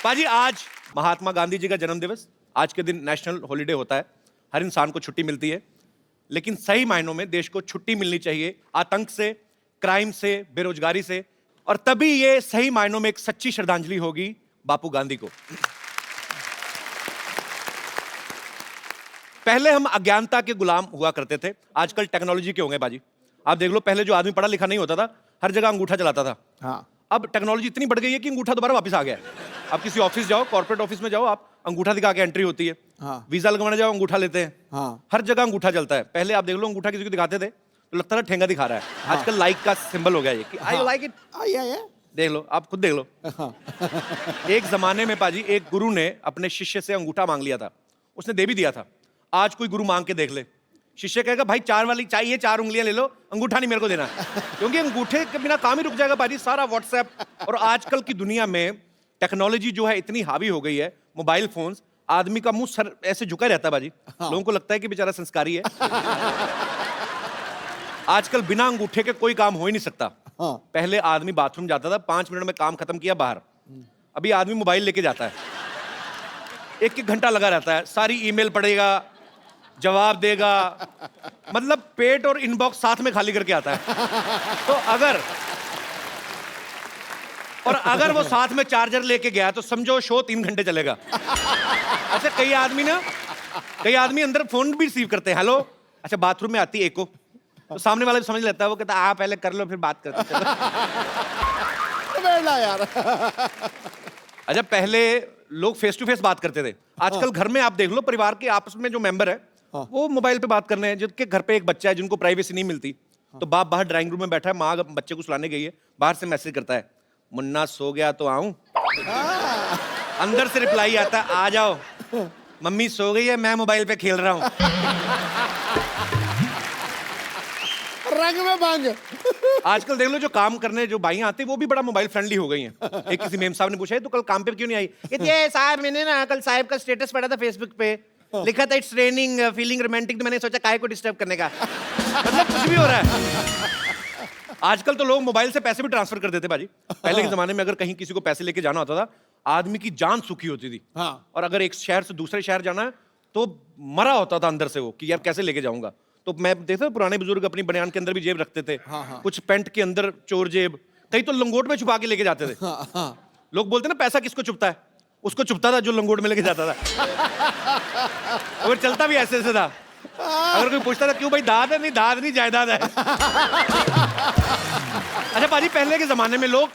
पाजी आज महात्मा गांधी जी का जन्म दिवस, आज के दिन नेशनल हॉलिडे होता है, हर इंसान को छुट्टी मिलती है, लेकिन सही मायनों में देश को छुट्टी मिलनी चाहिए आतंक से, क्राइम से, बेरोजगारी से, और तभी ये सही मायनों में एक सच्ची श्रद्धांजलि होगी बापू गांधी को। पहले हम अज्ञानता के गुलाम हुआ करते थे, आजकल टेक्नोलॉजी के होंगे बाजी। आप देख लो, पहले जो आदमी पढ़ा लिखा नहीं होता था, हर जगह अंगूठा चलाता था। हाँ। अब टेक्नोलॉजी इतनी बढ़ गई है कि अंगूठा दोबारा वापस आ गया है। आप किसी ऑफिस जाओ, कॉर्पोरेट ऑफिस में जाओ, आप अंगूठा दिखा के एंट्री होती है। हाँ। वीजा लगवाने जाओ, अंगूठा लेते हैं। हाँ। हर जगह अंगूठा चलता है। पहले आप देख लो, अंगूठा किसी को दिखाते थे तो लगता था ठेंगा दिखा रहा है। हाँ। आजकल लाइक का सिंबल हो गया ये कि आई लाइक इट। देख लो, आप खुद देख लो। हाँ। एक जमाने में पाजी एक गुरु ने अपने शिष्य से अंगूठा मांग लिया था, उसने दे भी दिया था। आज कोई गुरु मांग के देख ले, शिष्य कहेगा भाई 4 वाली चाहिए, 4 उंगलियां ले लो, अंगूठा नहीं मेरे को देना। क्योंकि अंगूठे के बिना काम ही रुक जाएगा पाजी। सारा व्हाट्सएप और आजकल की दुनिया में टेक्नोलॉजी जो है इतनी हावी हो गई है, मोबाइल फोन्स, आदमी का मुंह सर ऐसे झुका रहता है बाजी। हाँ। लोगों को लगता है कि बेचारा संस्कारी है। आजकल बिना अंगूठे के कोई काम हो ही नहीं सकता। हाँ। पहले आदमी बाथरूम जाता था, 5 मिनट में काम खत्म किया, बाहर। अभी आदमी मोबाइल लेके जाता है, 1-1 घंटा लगा रहता है, सारी ईमेल पढ़ेगा, जवाब देगा, मतलब पेट और इनबॉक्स साथ में खाली करके आता है। तो अगर वो साथ में चार्जर लेके गया तो समझो शो 3 घंटे चलेगा। अच्छा, कई आदमी अंदर फोन भी रिसीव करते हैं, हेलो, अच्छा बाथरूम में आती है एको, तो सामने वाला भी समझ लेता है, वो कहता है पहले कर लो फिर बात करते हैं। यार। अच्छा, पहले लोग फेस टू फेस बात करते थे, आजकल घर में आप देख लो, परिवार के आपस में जो मेंबर है वो मोबाइल पे बात कर रहे हैं। जिनके घर पे एक बच्चा है, जिनको प्राइवेसी नहीं मिलती, तो बाप बाहर ड्राइंग रूम में बैठा है, माँ बच्चे को सुलाने गई है, बाहर से मैसेज करता है, मुन्ना सो गया तो आऊं? अंदर से रिप्लाई आता है, आ जाओ, मम्मी सो गई है, मैं मोबाइल पे खेल रहा हूं। रंग में बांग। आजकल देख लो, जो काम करने जो बाइयां आती है वो भी बड़ा मोबाइल फ्रेंडली हो गई हैं। एक किसी मेम साहब ने पूछा, तो कल काम पे क्यों नहीं आई? ये साहब, मैंने ना कल साहब का स्टेटस पढ़ा था फेसबुक पे, लिखा था इट्स रेनिंग फीलिंग रोमांटिक, तो मैंने सोचा काहे को डिस्टर्ब करने का। मतलब कुछ भी हो रहा है। आजकल तो लोग मोबाइल से पैसे भी ट्रांसफर कर देते बाजी। पहले के जमाने में अगर कहीं किसी को पैसे लेके जाना होता था, आदमी की जान सुखी होती थी। हाँ। और अगर एक शहर से दूसरे शहर जाना है तो मरा होता था अंदर से वो, कि यार कैसे लेके जाऊंगा। तो मैं देखता पुराने बुजुर्ग अपनी बनियान के अंदर भी जेब रखते थे। हाँ, हाँ। कुछ पैंट के अंदर चोर जेब, कई तो लंगोट में छुपा के लेके जाते थे। हाँ, हाँ। लोग बोलते ना पैसा किसको चुपता है, उसको चुपता था जो लंगोट में लेके जाता था। और चलता भी ऐसे था। अगर कोई पूछता था क्यों भाई, दाद है? नहीं, दाद नहीं, जायदाद है। अच्छा पाजी, पहले के जमाने में लोग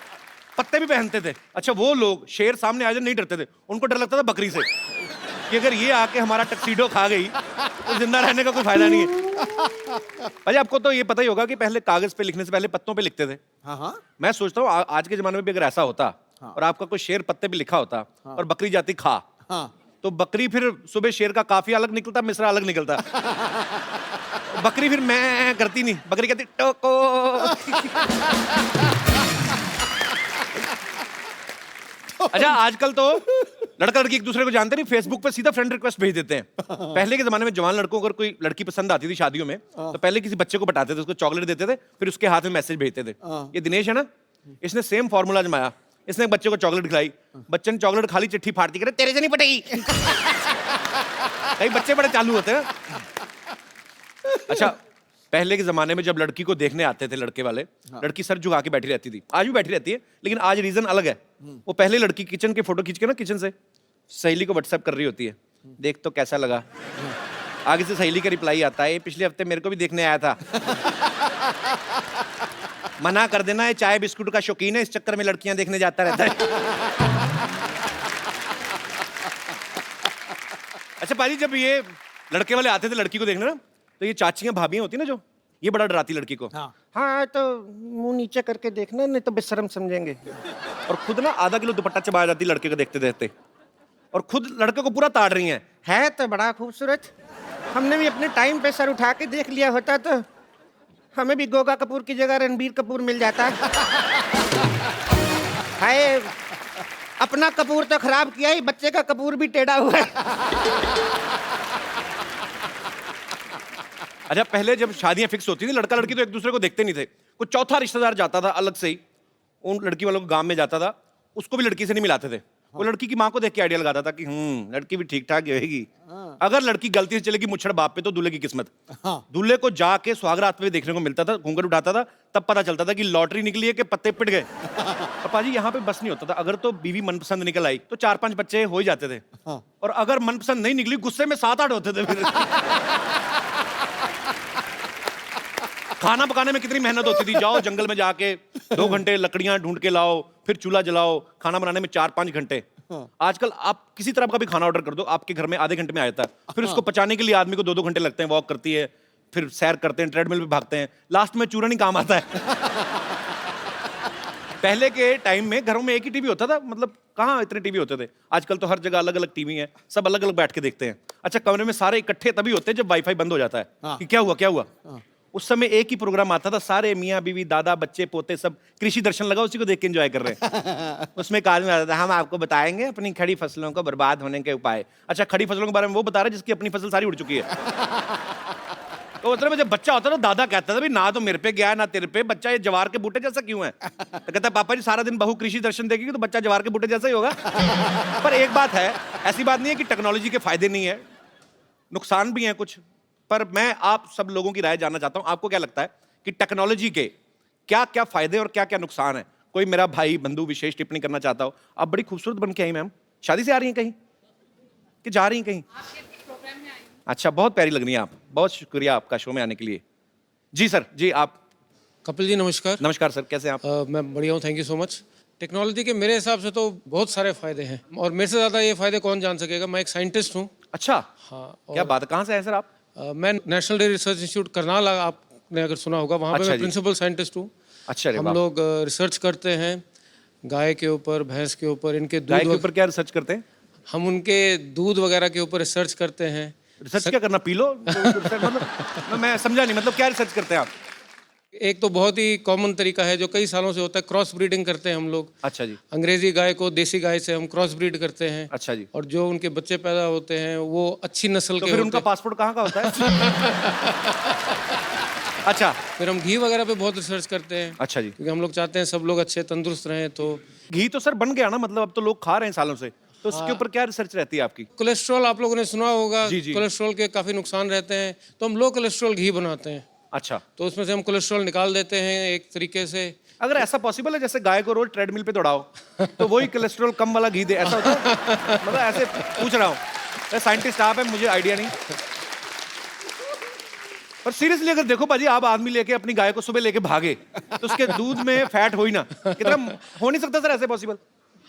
पत्ते भी पहनते थे। अच्छा, वो लोग शेर सामने आ जाए नहीं डरते थे, उनको डर लगता था बकरी से, कि अगर ये आके हमारा टक्सीडो खा गई तो जिंदा रहने का कोई फायदा नहीं है। भाई, आपको तो ये पता ही होगा कि पहले कागज पे लिखने से पहले पत्तों पे लिखते थे। हाँ, हाँ। मैं सोचता हूँ आज के जमाने में भी अगर ऐसा होता, हाँ। और आपका कोई शेर पत्ते पे लिखा होता, और बकरी जाती खा, हाँ। तो बकरी फिर सुबह शेर का काफी अलग निकलता, मिश्रा अलग निकलता। बकरी फिर मैं करती नहीं, बकरी कहती टोको। अच्छा, आजकल तो लड़का लड़की एक दूसरे को जानते नहीं, फेसबुक पे सीधा फ्रेंड रिक्वेस्ट भेज देते हैं। पहले के जमाने में जवान लड़कों को अगर कोई लड़की पसंद आती थी शादियों में, तो पहले किसी बच्चे को बताते थे, उसको चॉकलेट देते थे, फिर उसके हाथ में मैसेज भेजते थे। ये दिनेश है ना, इसने सेम फॉर्मूला आजमाया, इसने एक बच्चे को चॉकलेट खिलाई, बच्चे ने चॉकलेट खाली, चिट्ठी फाड़ती, करे तेरे से नहीं पटेगी। कई बच्चे बड़े चालू होते हैं। अच्छा, पहले के जमाने में जब लड़की को देखने आते थे लड़के वाले, लड़की सर झुका के बैठी रहती थी, आज भी बैठी रहती है, लेकिन आज रीजन अलग है। वो पहले लड़की किचन के फोटो खींच के ना, किचन से सहेली को व्हाट्सएप कर रही होती है, देख तो कैसा लगा। आगे से सहेली का रिप्लाई आता है, पिछले हफ्ते मेरे को भी देखने आया था। मना कर देना, ये चाय बिस्कुट का शौकीन है, इस चक्कर में लड़कियां देखने जाता रहता है। अच्छा पाजी, जब ये लड़के वाले आते थे लड़की को देखने ना, तो ये चाचियां भाभियां होती ना जो, ये बड़ा डराती लड़की को। हाँ, तो मुंह नीचे करके देखना, नहीं तो बेशर्म समझेंगे। और खुद ना आधा किलो दुपट्टा चबा जाती लड़के को देखते देखते, और खुद लड़के को पूरा ताड़ रही है तो बड़ा खूबसूरत, हमने भी अपने टाइम पे सर उठा के देख लिया होता तो हमें भी गोगा कपूर की जगह रणबीर कपूर मिल जाता। हाय, अपना कपूर तो खराब किया ही, बच्चे का कपूर भी टेढ़ा हुआ है। अच्छा, पहले जब शादियां फिक्स होती थी, लड़का लड़की तो एक दूसरे को देखते नहीं थे, कुछ चौथा रिश्तेदार जाता था अलग से ही, उन लड़की वालों को गांव में जाता था, उसको भी लड़की से नहीं मिलाते थे। वो लड़की की माँ को देख के आइडिया लगाता था कि लड़की भी ठीक ठाक होगी। अगर लड़की गलती से चलेगी मुच्छड़ बाप पे तो दूल्हे की किस्मत। दूल्हे को जाके सुहागरात में देखने को मिलता था, घूंघट उठाता था, तब पता चलता था कि लॉटरी निकली है कि पत्ते पिट गए। पापा जी यहाँ पे बस नहीं होता था, अगर तो बीवी मनपसंद निकल आई तो 4-5 बच्चे हो ही जाते थे, और अगर मनपसंद नहीं निकली गुस्से में 7-8 होते थे फिर। खाना पकाने में कितनी मेहनत होती थी, जाओ जंगल में जाके 2 घंटे लकड़ियां ढूंढ के लाओ, फिर चूल्हा जलाओ, खाना बनाने में 4-5 घंटे। आजकल आप किसी तरह का भी खाना ऑर्डर कर दो, आपके घर में आधे घंटे में आ जाता है। फिर उसको पचाने के लिए आदमी को 2-2 घंटे लगते हैं, वॉक करती है, फिर सैर करते हैं, ट्रेडमिल पे भागते हैं, लास्ट में चूरन ही काम आता है। पहले के टाइम में घरों में एक ही टीवी होता था, मतलब कहाँ इतने टीवी होते थे। आजकल तो हर जगह अलग अलग टीवी है, सब अलग अलग बैठ के देखते हैं। अच्छा, कमरे में सारे इकट्ठे तभी होते हैं जब वाईफाई बंद हो जाता है कि क्या हुआ क्या हुआ। उस समय एक ही प्रोग्राम आता था, सारे मियाँ बीवी दादा बच्चे पोते सब, कृषि दर्शन लगा, उसी को देख के एंजॉय कर रहे हैं। उसमें एक आदमी आता था, हम आपको बताएंगे अपनी खड़ी फसलों को बर्बाद होने के उपाय। अच्छा, खड़ी फसलों के बारे में वो बता रहा है जिसकी अपनी फसल सारी उड़ चुकी है। तो मतलब जब बच्चा होता था दादा कहता था भी ना तो मेरे पे गया ना तेरे पे, बच्चा ये जवार के बूटे जैसा क्यों है। तो कहता पापा जी सारा दिन बहू कृषि दर्शन देखेगी तो बच्चा जवार के बूटे जैसा ही होगा। पर एक बात है, ऐसी बात नहीं है कि टेक्नोलॉजी के फायदे नहीं है, नुकसान भी हैं कुछ। पर मैं आप सब लोगों की राय जानना चाहता हूं, आपको क्या लगता है कि टेक्नोलॉजी के क्या क्या फायदे और क्या क्या नुकसान है। कोई मेरा भाई बंधु विशेष टिप्पणी करना चाहता हो। आप बड़ी खूबसूरत बन के आई मैम, शादी से आ रही हैं कहीं कि जा रही हैं कहीं? अच्छा, बहुत प्यारी लग रही हैं आप, बहुत शुक्रिया आपका शो में आने के लिए। जी सर, जी आप। कपिल जी नमस्कार। नमस्कार सर, कैसे हैं आप? मैं बढ़िया हूँ, thank you so much. Technology के मेरे हिसाब से तो बहुत सारे फायदे हैं, और मेरे से ज़्यादा ये फायदे कौन जान सकेगा। मैं एक साइंटिस्ट हूँ। अच्छा, हाँ। क्या बात है, कहाँ से है सर आप? मैं national dairy research institute Karnal, आपने अगर सुना होगा, वहाँ पे अच्छा मैं जी। प्रिंसिपल साइंटिस्ट हूँ। अच्छा, अरे हम वाह। लोग रिसर्च करते हैं गाय के ऊपर, भैंस के ऊपर, इनके गाय दूध के ऊपर क्या रिसर्च करते हैं? हम उनके दूध वगैरह के ऊपर रिसर्च करते हैं। रिसर्च क्या करना, पी लो? मतलब मैं समझा नहीं, मतलब क्या रिसर्च करते हैं आप? एक तो बहुत ही कॉमन तरीका है जो कई सालों से होता है, क्रॉस ब्रीडिंग करते हैं हम लोग। अच्छा जी। अंग्रेजी गाय को देसी गाय से हम क्रॉस ब्रीड करते हैं। अच्छा जी। और जो उनके बच्चे पैदा होते हैं वो अच्छी नस्ल तो के फिर होते उनका हैं। पासपोर्ट कहाँ का होता है? अच्छा। फिर हम घी वगैरह पे बहुत रिसर्च करते हैं। अच्छा जी। क्योंकि हम लोग चाहते हैं सब लोग अच्छे तंदुरुस्त रहें। तो घी तो सर बन गया ना, मतलब अब तो लोग खा रहे हैं सालों से, तो उसके ऊपर क्या रिसर्च रहती है आपकी? कोलेस्ट्रॉल आप लोगों ने सुना होगा। जी, जी। कोलेस्ट्रॉल के काफी नुकसान रहते हैं, तो हम लो कोलेस्ट्रॉल घी बनाते हैं। अच्छा, तो उसमें से हम कोलेस्ट्रॉल निकाल देते हैं एक तरीके से। अगर ऐसा पॉसिबल है जैसे गाय को रोज ट्रेडमिल पे दौड़ाओ तो वही कोलेस्ट्रॉल कम वाला घी दे, ऐसा होता है? मतलब ऐसे पूछ रहा हूँ, साइंटिस्ट आप हैं, मुझे आइडिया नहीं। पर सीरियसली अगर देखो पाजी, आप आदमी लेके अपनी गाय को सुबह लेके भागे तो उसके दूध में फैट हो ही ना, कितना हो नहीं सकता सर ऐसे पॉसिबल?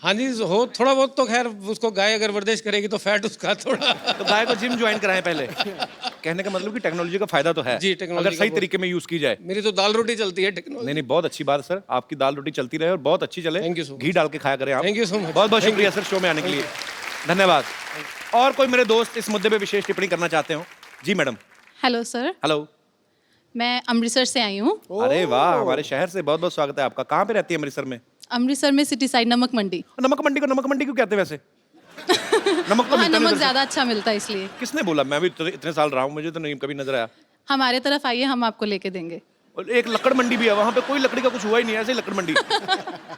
हाँ जी, हो थोड़ा बहुत तो खैर, उसको गाय अगर वर्जिश करेगी तो फैट उसका थोड़ा। तो गाय को जिम ज्वाइन कराएं पहले। कहने का मतलब कि टेक्नोलॉजी का फायदा तो है जी, टेक्नोलॉजी अगर का सही बहुत- तरीके में यूज की जाए। मेरी तो दाल रोटी चलती है टेक्नोलॉजी। नहीं नहीं, बहुत अच्छी बात है सर, आपकी दाल रोटी चलती रहे और बहुत अच्छी चले। Thank you so much. घी डाल के खाया करें आप। Thank you so much. बहुत बहुत Thank शुक्रिया you. सर शो में आने के लिए, धन्यवाद। और कोई मेरे दोस्त इस मुद्दे पे विशेष टिप्पणी करना चाहते हो? जी मैडम। Hello sir, hello. मैं अमृतसर से आई हूँ। अरे वाह, हमारे शहर से बहुत बहुत स्वागत है आपका। कहाँ पे रहती है अमृतसर में? अमृतसर में सिटी साइड नमक मंडी। नमक मंडी को नमक मंडी क्यों कहते हैं वैसे? नमक तो वहाँ मिलता नहीं नमक उधर से। ज़्यादा अच्छा मिलता है इसलिए। किसने बोला? मैं भी इतने साल रहा हूँ, मुझे तो नहीं कभी नजर आया। हमारे तरफ आइए, हम आपको लेके देंगे। और एक लकड़ मंडी भी है, वहाँ पे कोई लकड़ी का कुछ हुआ ही नहीं है, ऐसे ही लकड़ मंडी।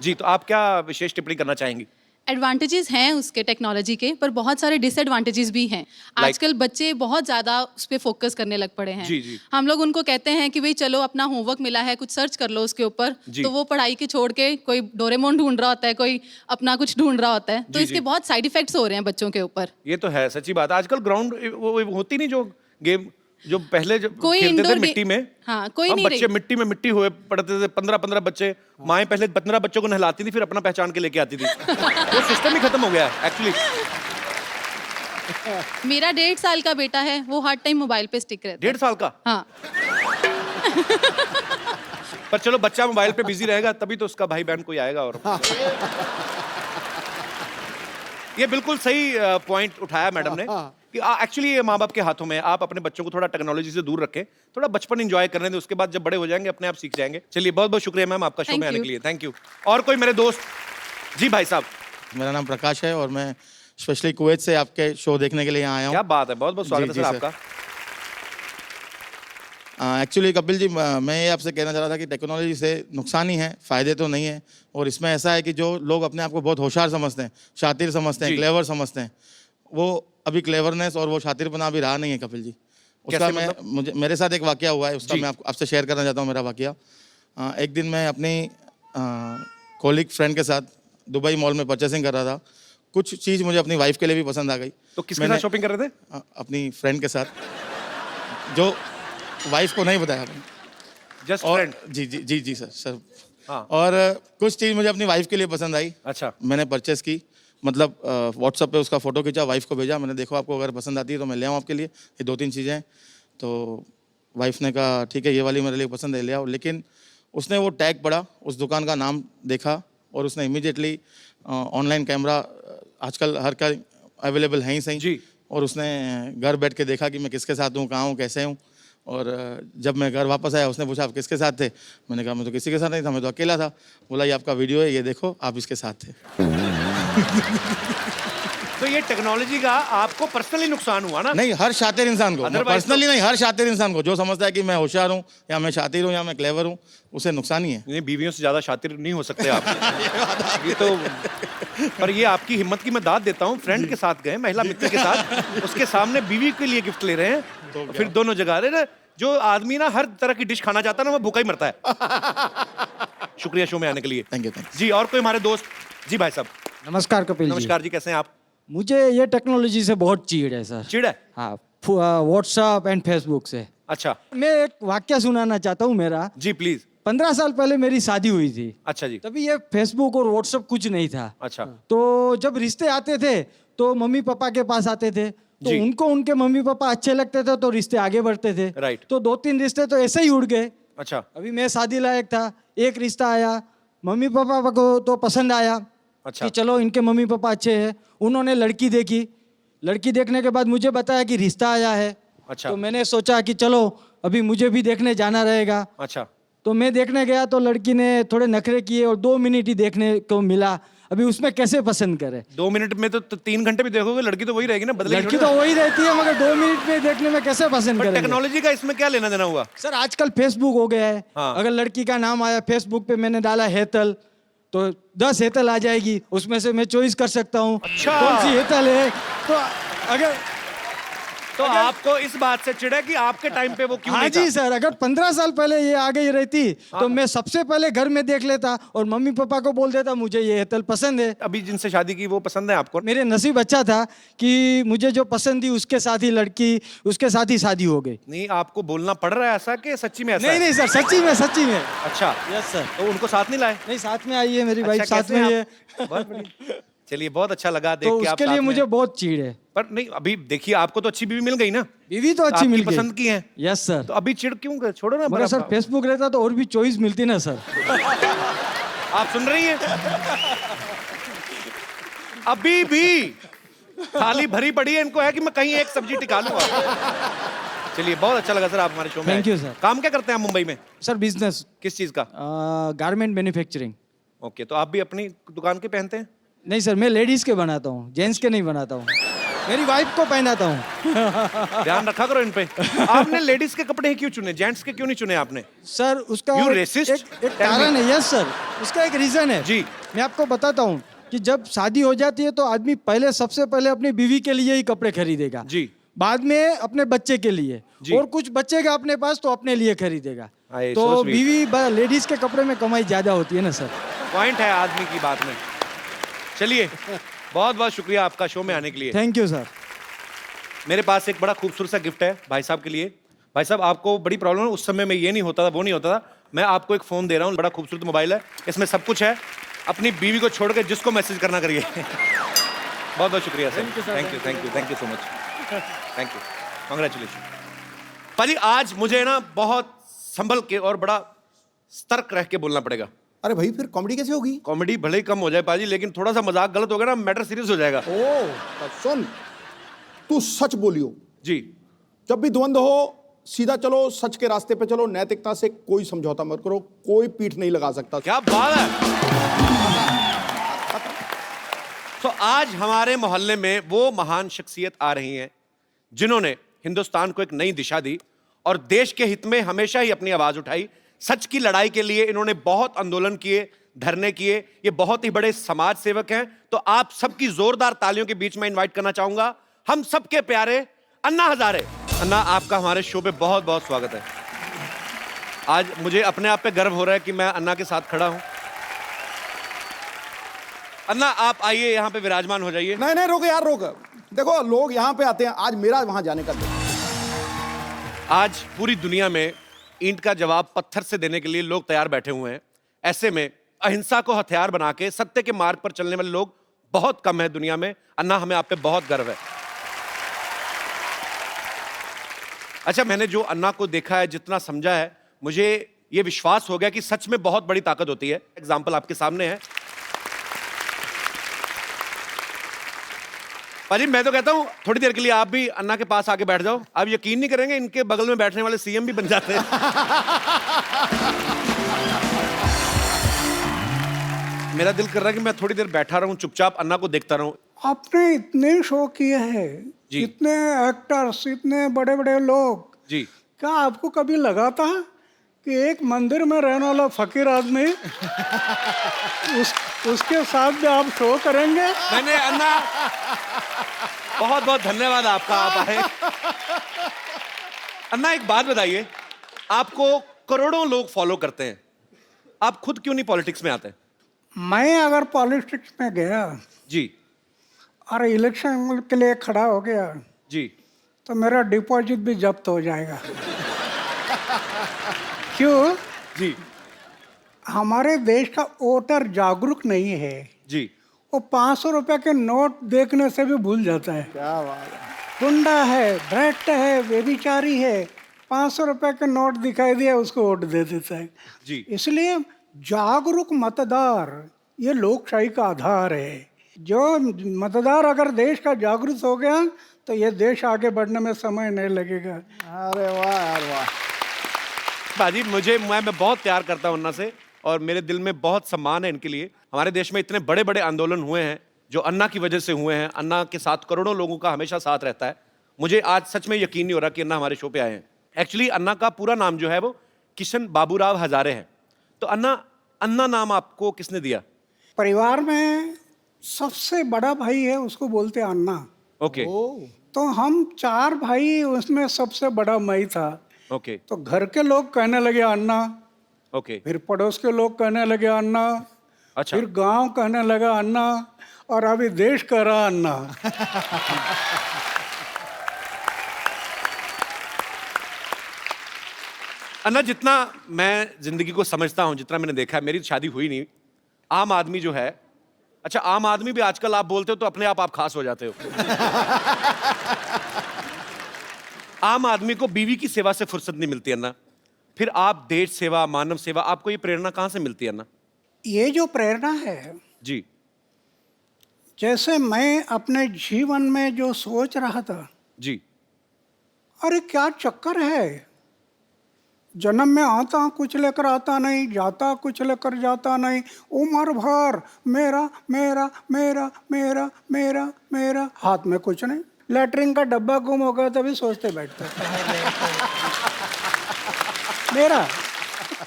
जी, तो आप क्या विशेष टिप्पणी करना चाहेंगी? एडवांटेजेस हैं उसके टेक्नोलॉजी के, पर बहुत सारे डिसएडवांटेजेस भी हैं। आजकल बच्चे बहुत ज़्यादा उस पर फोकस करने लग पड़े हैं। जी, जी। हम लोग उनको कहते हैं कि भाई चलो अपना होमवर्क मिला है, कुछ सर्च कर लो उसके ऊपर, जी। तो वो पढ़ाई के छोड़ के कोई डोरेमोन ढूंढ रहा होता है, कोई अपना कुछ ढूंढ रहा होता है। तो जी, इसके जी। बहुत साइड इफेक्ट्स हो रहे हैं बच्चों के ऊपर। ये तो है, सच्ची बात है। आजकल ग्राउंड वो होती नहीं, जो गेम जो पहले जब कोई खेलते थे indoor मिट्टी में। हाँ, कोई हम नहीं बच्चे रही। मिट्टी में मिट्टी हुए पड़ते थे, 15-15 बच्चे। माएँ पहले 15 बच्चों को नहलाती थी, फिर अपना पहचान के लेके आती थी। वो सिस्टम ही खत्म हो गया है एक्चुअली। मेरा 1.5 साल का बेटा है, वो हर टाइम मोबाइल पे स्टिक रहता है। 1.5 साल का? हाँ। पर चलो, बच्चा मोबाइल पे बिजी रहेगा तभी तो उसका भाई बहन कोई आएगा। और ये बिल्कुल सही पॉइंट उठाया मैडम ने कि एक्चुअली ये माँ बाप के हाथों में है। आप अपने बच्चों को थोड़ा टेक्नोलॉजी से दूर रखें, थोड़ा बचपन एंजॉय करने दें, उसके बाद जब बड़े हो जाएंगे अपने आप सीख जाएंगे। चलिए, बहुत बहुत शुक्रिया मैम आपका शो Thank में आने you. के लिए, थैंक यू। और कोई मेरे दोस्त? जी भाई साहब। मेरा नाम प्रकाश है और मैं स्पेशली कुवैत से आपके शो देखने के लिए यहाँ आया हूँ। क्या बात है, बहुत बहुत स्वागत है जी, सर जी, आपका। एक्चुअली कपिल जी, मैं ये आपसे कहना चाह रहा था कि टेक्नोलॉजी से नुकसान ही है, फ़ायदे तो नहीं है। और इसमें ऐसा है कि जो लोग अपने आप को बहुत होशियार समझते हैं, शातिर समझते हैं, जी। क्लेवर समझते हैं, वो अभी क्लेवरनेस और वो शातिरपना अभी रहा नहीं है कपिल जी। उसका कैसे मैं मुझे मेरे साथ एक वाकया हुआ है, उसका जी। मैं आपसे शेयर करना चाहता हूँ मेरा वाकया। एक दिन मैं अपनी कॉलीग फ्रेंड के साथ दुबई मॉल में परचेसिंग कर रहा था। कुछ चीज़ मुझे अपनी वाइफ के लिए भी पसंद आ गई। तो किसके साथ शॉपिंग कर रहे थे? अपनी फ्रेंड के साथ, जो वाइफ को नहीं बताया मैंने। जस्ट और फ्रेंड। जी जी जी जी सर। हाँ। और कुछ चीज़ मुझे अपनी वाइफ के लिए पसंद आई, अच्छा। मैंने परचेस की। मतलब व्हाट्सएप पे उसका फ़ोटो खींचा, वाइफ को भेजा, मैंने देखो आपको अगर पसंद आती है तो मैं ले आऊँ आपके लिए, ये 2-3 चीज़ें हैं। तो वाइफ ने कहा ठीक है, ये वाली मेरे लिए पसंद है, ले आओ। लेकिन उसने वो टैग पढ़ा, उस दुकान का नाम देखा और उसने इमीडिएटली ऑनलाइन कैमरा आजकल हर का अवेलेबल है ही सही जी। और उसने घर बैठ के देखा कि मैं किसके साथ हूँ, कहाँ हूँ, कैसे हूँ। और जब मैं घर वापस आया, उसने पूछा आप किसके साथ थे? मैंने कहा मैं तो किसी के साथ नहीं था, मैं तो अकेला था। बोला ये आपका वीडियो है, ये देखो, आप इसके साथ थे। तो ये टेक्नोलॉजी का आपको पर्सनली नुकसान हुआ ना? नहीं, हर शातिर इंसान को, Otherwise पर्सनली नहीं, हर शातिर इंसान को जो समझता है कि मैं होशियार हूँ या मैं शातिर हूँ या मैं क्लेवर हूँ, उसे नुकसान ही है। नहीं, बीवियों से ज्यादा शातिर नहीं हो सकते आप। ये तो, पर ये आपकी हिम्मत की मैं दाद देता हूँ। फ्रेंड के साथ गए, महिला मित्र के साथ, उसके सामने बीवी के लिए गिफ्ट ले रहे हैं, तो फिर दोनों जगह। अरे जो आदमी ना हर तरह की डिश खाना चाहता है ना, वो भूखा ही मरता है। शुक्रिया शो में आने के लिए। Thank you. जी, और कोई हमारे दोस्त? जी भाई साहब। नमस्कार कपिल जी। नमस्कार जी, कैसे हैं आप? मुझे ये टेक्नोलॉजी से बहुत चीड़ है सर। चिड़ है? हाँ, व्हाट्सएप एंड फेसबुक से। अच्छा मैं एक वाक्य सुनाना चाहता हूँ मेरा। जी, प्लीज। 15 साल पहले मेरी शादी हुई थी। अच्छा जी। तभी ये फेसबुक और व्हाट्सएप कुछ नहीं था। अच्छा। तो जब रिश्ते आते थे तो मम्मी पापा के पास आते थे, तो जी। उनको उनके मम्मी पापा अच्छे लगते थे तो रिश्ते आगे बढ़ते थे। राइट। तो 2-3 रिश्ते तो ऐसे ही उड़ गए। अच्छा। अभी मैं शादी लायक था, एक रिश्ता आया, मम्मी पापा को तो पसंद आया। अच्छा। कि चलो इनके मम्मी पापा अच्छे हैं। उन्होंने लड़की देखी, लड़की देखने के बाद मुझे बताया कि रिश्ता आया है। अच्छा। तो मैंने सोचा कि चलो अभी मुझे भी देखने जाना रहेगा। अच्छा। तो मैं देखने गया तो लड़की ने थोड़े नखरे किए और 2 मिनट ही देखने को मिला। अभी उसमें कैसे पसंद करे? 2 मिनट में तो 3 घंटे भी देखोगे, लड़की तो वही रहेगी ना, बदलेगी लड़की थोड़ी तो ना। वही रहती है, मगर 2 मिनट में देखने में कैसे पसंद पर करेंगे? टेक्नोलॉजी का इसमें क्या लेना देना हुआ? सर आजकल फेसबुक हो गया है। हाँ। अगर लड़की का नाम आया फेसबुक पे, मैंने डाला हेतल, तो 10 हेतल आ जाएगी, उसमें से मैं चॉइस कर सकता हूँ अच्छा। कौन सी हेतल है। तो अगर तो आपको इस बात से चिढ़ है कि आपके टाइम पे वो क्यों हाँ नहीं जी था? सर, अगर 15 साल पहले ये आ गई रहती तो मैं सबसे पहले घर में देख लेता और मम्मी पापा को बोल देता मुझे ये हेतल पसंद है। अभी जिनसे शादी की वो पसंद है आपको? मेरे नसीब अच्छा था कि मुझे जो पसंद थी उसके साथ ही लड़की, उसके साथ ही शादी हो गई। नहीं, आपको बोलना पड़ रहा है ऐसा कि सच्ची में ऐसा नहीं है? नहीं सर, सच्ची में सच्ची में। अच्छा। Yes sir. तो उनको साथ नहीं लाए? नहीं, साथ में आई है मेरी वाइफ, अच्छा, साथ कैसे में ही आप? है। बहुत बढ़िया। चलिए, बहुत अच्छा लगा देख तो के आप उसके साथ लिए में। मुझे बहुत चीड़ है। पर नहीं, अभी देखिए आपको तो अच्छी बीवी मिल गई ना, बीवी तो अच्छी आपकी मिल गई, पसंद की है। Yes sir. तो अभी चिढ़ क्यों कर? छोड़ो ना। मगर सर फेसबुक रहता तो और भी चॉइस मिलती ना सर। आप सुन रही हैं? अभी भी थाली भरी पड़ी है, इनको है कि मैं कहीं एक सब्जी टिका लूंगा। चलिए, बहुत अच्छा लगा सर आप हमारे शो में Thank आए। you, sir. काम क्या करते हैं आप मुंबई में? सर बिजनेस, किस चीज का? Garment manufacturing. ओके, तो आप भी अपनी दुकान के पहनते हैं? नहीं सर, मैं लेडीज के बनाता हूँ, जेंट्स के नहीं बनाता हूँ। मेरी वाइफ को पहनाता हूँ। ध्यान रखा करो इन पे। आपने लेडीज के कपड़े ही क्यों चुने, जेंट्स के क्यों नहीं चुने आपने? सर उसका You एक racist? कारण है। यस सर, उसका एक रीजन है। जी। मैं आपको बताता हूँ कि जब शादी हो जाती है तो आदमी पहले, सबसे पहले अपनी बीवी के लिए ही कपड़े खरीदेगा। जी। बाद में अपने बच्चे के लिए, जी। और कुछ बच्चे का अपने पास तो अपने लिए खरीदेगा। आए, तो so sweet. बीवी लेडीज के कपड़े में कमाई ज्यादा होती है ना सर। पॉइंट है आदमी की बात में। चलिए, बहुत बहुत शुक्रिया आपका शो में आने के लिए। Thank you sir. मेरे पास एक बड़ा खूबसूरत सा गिफ्ट है भाई साहब के लिए। भाई साहब, आपको बड़ी प्रॉब्लम है, उस समय में ये नहीं होता था, वो नहीं होता था। मैं आपको एक फोन दे रहा हूँ, बड़ा खूबसूरत मोबाइल है, इसमें सब कुछ है। अपनी बीवी को छोड़ के जिसको मैसेज करना करिए। बहुत बहुत शुक्रिया sir. Thank you so much. Thank you, congratulation. पाजी, आज मुझे ना बहुत संभल के और बड़ा सतर्क रह के बोलना पड़ेगा। अरे भाई, फिर कॉमेडी कैसे होगी? कॉमेडी भले ही कम हो जाए पाजी, लेकिन थोड़ा सा मजाक गलत हो गया ना, मैटर सीरियस हो जाएगा। ओ, तो सुन, तू सच बोलियो। जी। जब भी द्वंद्व हो, सीधा चलो, सच के रास्ते पे चलो, नैतिकता से कोई समझौता मत करो, कोई पीठ नहीं लगा सकता। क्या बात है। तो आज हमारे मोहल्ले में वो महान शख्सियत आ रही हैं जिन्होंने हिंदुस्तान को एक नई दिशा दी और देश के हित में हमेशा ही अपनी आवाज उठाई। सच की लड़ाई के लिए इन्होंने बहुत आंदोलन किए, धरने किए। ये बहुत ही बड़े समाज सेवक हैं। तो आप सबकी जोरदार तालियों के बीच में इनवाइट करना चाहूंगा हम सबके प्यारे अन्ना हजारे। अन्ना, आपका हमारे शो पे बहुत बहुत स्वागत है। आज मुझे अपने आप पे गर्व हो रहा है कि मैं अन्ना के साथ खड़ा हूं। अन्ना, आप आइए, यहाँ पे विराजमान हो जाइए। नहीं नहीं, रोक यार, रोक। देखो, लोग यहाँ पे आते हैं, आज मेरा वहां जाने का दिन। आज पूरी दुनिया में ईंट का जवाब पत्थर से देने के लिए लोग तैयार बैठे हुए हैं। ऐसे में अहिंसा को हथियार बना के सत्य के मार्ग पर चलने वाले लोग बहुत कम है दुनिया में। अन्ना, हमें आप पे बहुत गर्व है। अच्छा, मैंने जो अन्ना को देखा है, जितना समझा है, मुझे ये विश्वास हो गया कि सच में बहुत बड़ी ताकत होती है। एग्जाम्पल आपके सामने है। पाजी, मैं तो कहता हूं थोड़ी देर के लिए आप भी अन्ना के पास आके बैठ जाओ। आप यकीन नहीं करेंगे, इनके बगल में बैठने वाले सीएम भी बन जाते हैं। मेरा दिल कर रहा है कि मैं थोड़ी देर बैठा रहूं, चुपचाप अन्ना को देखता रहूं। आपने इतने शो किए हैं, जी। इतने एक्टर्स, इतने बड़े बड़े लोग, जी। क्या आपको कभी लगा था कि एक मंदिर में रहने वाला फकीर आदमी उसके साथ भी आप शो करेंगे? मैंने अन्ना, बहुत बहुत धन्यवाद आपका, आप आए। अन्ना, एक बात बताइए, आपको करोड़ों लोग फॉलो करते हैं, आप खुद क्यों नहीं पॉलिटिक्स में आते? मैं अगर पॉलिटिक्स में गया जी। और इलेक्शन के लिए खड़ा हो गया जी। तो मेरा डिपॉजिट भी जब्त हो जाएगा। क्यों? जी। हमारे देश का वोटर जागरूक नहीं है। जी। वो 500 रुपए के नोट देखने से भी भूल जाता है। क्या बात है। गुंडा है, भ्रष्ट है, व्यभिचारी है, 500 रुपए के नोट दिखाई दिया उसको वोट दे देता है। जी। इसलिए जागरूक मतदार ये लोकशाही का आधार है। जो मतदार अगर देश का जागरूक हो गया तो ये देश आगे बढ़ने में समय नहीं लगेगा। अरे वाह यार, वाह। बाजी, मैं बहुत प्यार करता हूं अन्ना से और मेरे दिल में बहुत सम्मान है इनके लिए। हमारे देश में इतने बड़े बड़े आंदोलन हुए हैं जो अन्ना की वजह से हुए हैं। अन्ना के साथ करोड़ों लोगों का हमेशा साथ रहता है। मुझे आज सच में यकीन नहीं हो रहा कि अन्ना हमारे शो पे आए हैं। एक्चुअली अन्ना का पूरा नाम जो है वो किशन बाबूराव हजारे है। तो अन्ना नाम आपको किसने दिया? परिवार में सबसे बड़ा भाई है, उसको बोलते हैं अन्ना। ओके। तो हम 4 भाई, उसमें सबसे बड़ा मैं ही था। ओके। तो घर के लोग कहने लगे अन्ना, ओके। फिर पड़ोस के लोग कहने लगे अन्ना, अच्छा। फिर गांव कहने लगा अन्ना, और अभी देश कह रहा अन्ना। अन्ना, जितना मैं जिंदगी को समझता हूं, जितना मैंने देखा है, मेरी शादी हुई नहीं, आम आदमी जो है, अच्छा आम आदमी भी आजकल आप बोलते हो तो अपने आप खास हो जाते हो। आम आदमी को बीवी की सेवा से फुर्सत नहीं मिलती अन्ना, फिर आप देश सेवा, मानव सेवा, आपको ये प्रेरणा कहां से मिलती है अन्ना? ये जो प्रेरणा है, जी। जैसे मैं अपने जीवन में जो सोच रहा था, जी। अरे क्या चक्कर है, जन्म में आता कुछ लेकर आता नहीं, जाता कुछ लेकर जाता नहीं, उम्र भर मेरा मेरा मेरा मेरा मेरा मेरा, हाथ में कुछ नहीं, लेटरिन का डब्बा गुम हो गया तभी सोचते बैठते मेरा